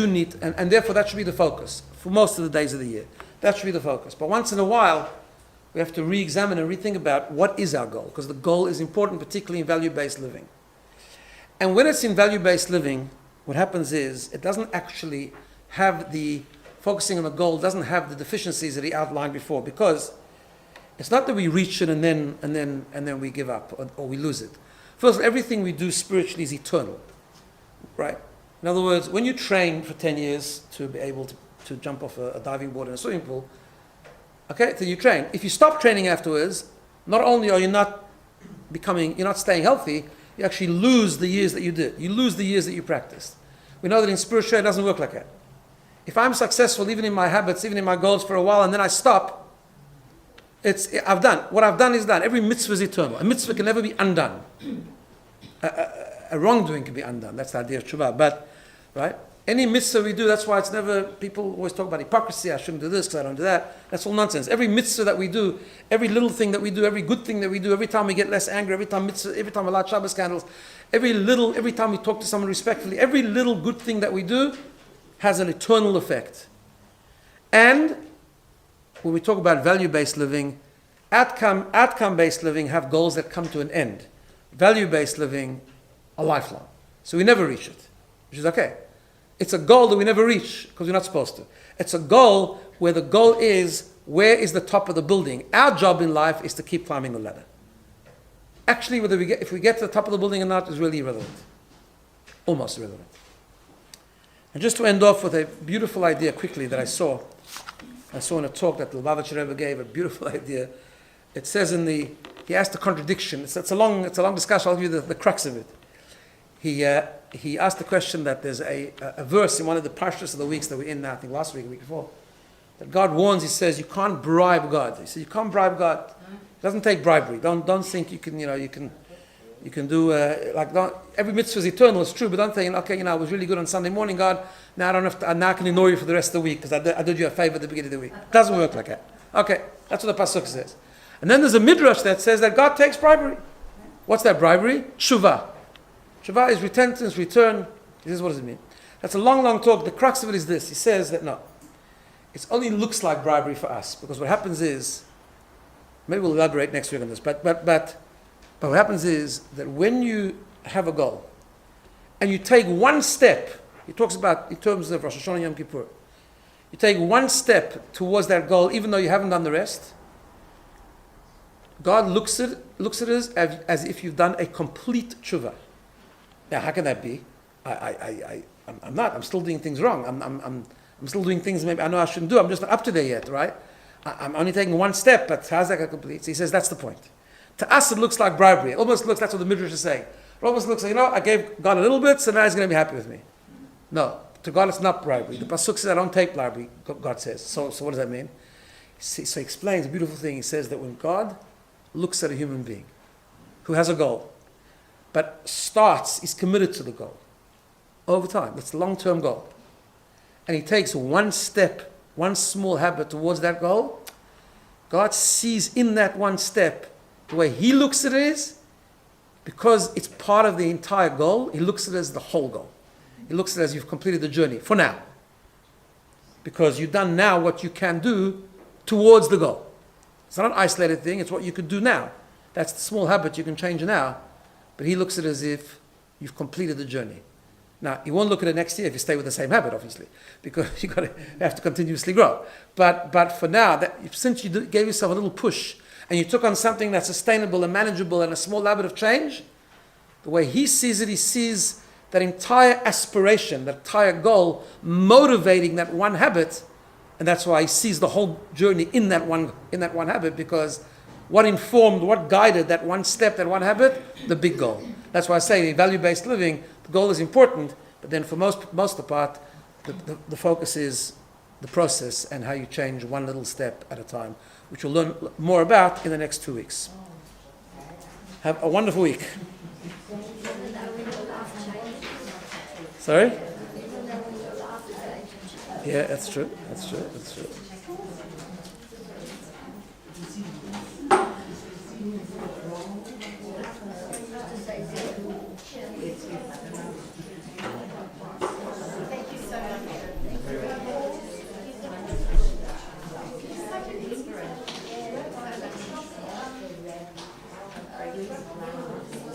need, and therefore that should be the focus for most of the days of the year. That should be the focus. But once in a while, we have to re-examine and rethink about what is our goal, because the goal is important, particularly in value-based living. And when it's in value-based living, what happens is it doesn't actually have focusing on the goal doesn't have the deficiencies that he outlined before, because it's not that we reach it and then we give up or we lose it. First, everything we do spiritually is eternal, right? In other words, when you train for 10 years to be able to jump off a diving board in a swimming pool, okay, so you train. If you stop training afterwards, not only are you not you're not staying healthy, you actually lose the years that you did. You lose the years that you practiced. We know that in spirituality it doesn't work like that. If I'm successful even in my habits, even in my goals for a while, and then I stop, I've done. What I've done is done. Every mitzvah is eternal. A mitzvah can never be undone. A wrongdoing can be undone. That's the idea of tshuva. But, right? Any mitzvah we do, that's why it's never, people always talk about hypocrisy, I shouldn't do this because I don't do that. That's all nonsense. Every mitzvah that we do, every little thing that we do, every good thing that we do, every time we get less angry, every time we light Shabbos candles, every time we talk to someone respectfully, every little good thing that we do has an eternal effect. And when we talk about value-based living, outcome-based living have goals that come to an end. Value-based living, a lifelong. So we never reach it, which is okay. It's a goal that we never reach because we're not supposed to. It's a goal where the goal is, where is the top of the building? Our job in life is to keep climbing the ladder. Actually, if we get to the top of the building or not is really irrelevant. Almost irrelevant. And just to end off with a beautiful idea quickly that I saw in a talk that the Lubavitcher Rebbe gave, a beautiful idea. It says he asked a contradiction. It's a long discussion. I'll give you the crux of it. He asked the question that there's a verse in one of the parshas of the weeks that we're in now, I think last week, the week before, that God warns. He says you can't bribe God. He says you can't bribe God. It doesn't take bribery. Don't think you can do every mitzvah is eternal. It's true, but don't think I was really good on Sunday morning, God. Now I don't have to. Now I can ignore you for the rest of the week because I did you a favor at the beginning of the week. It doesn't work like that. Okay, that's what the pasuk says. And then there's a midrash that says that God takes bribery. What's that bribery? Tshuva. Tshuva is repentance, return. This is what does it mean? That's a long talk. The crux of it is this. He says that no, it only looks like bribery for us because what happens is, maybe we'll elaborate next week on this, but what happens is that when you have a goal and you take one step, he talks about in terms of Rosh Hashanah and Yom Kippur, you take one step towards that goal even though you haven't done the rest, God looks at it as if you've done a complete tshuva. Now, how can that be? I'm not. I'm still doing things wrong. I'm still doing things maybe I know I shouldn't do. I'm just not up to there yet, right? I'm only taking one step, but how's that complete? So he says that's the point. To us, it looks like bribery. It almost looks, that's what the Midrash is saying. It almost looks like, I gave God a little bit, so now he's going to be happy with me. No, to God it's not bribery. The pasuk says, I don't take bribery, God says. So what does that mean? So he explains a beautiful thing. He says that when God looks at a human being who has a goal, but is committed to the goal over time, that's the long-term goal, and he takes one step, one small habit towards that goal, God sees in that one step, the way he looks at it is, because it's part of the entire goal, he looks at it as the whole goal. He looks at it as you've completed the journey, for now. Because you've done now what you can do towards the goal. It's not an isolated thing, it's what you could do now. That's the small habit you can change now. But he looks at it as if you've completed the journey. Now, you won't look at it next year if you stay with the same habit, obviously, because you have to continuously grow. But for now, since you gave yourself a little push and you took on something that's sustainable and manageable and a small habit of change, the way he sees it, he sees that entire aspiration, that entire goal, motivating that one habit, and that's why he sees the whole journey in that one habit, because what informed, what guided that one step, that one habit, the big goal. That's why I say in value-based living, the goal is important, but then for most of the part, the focus is the process and how you change one little step at a time, which we'll learn more about in the next 2 weeks. Have a wonderful week. Sorry? Yeah, that's true.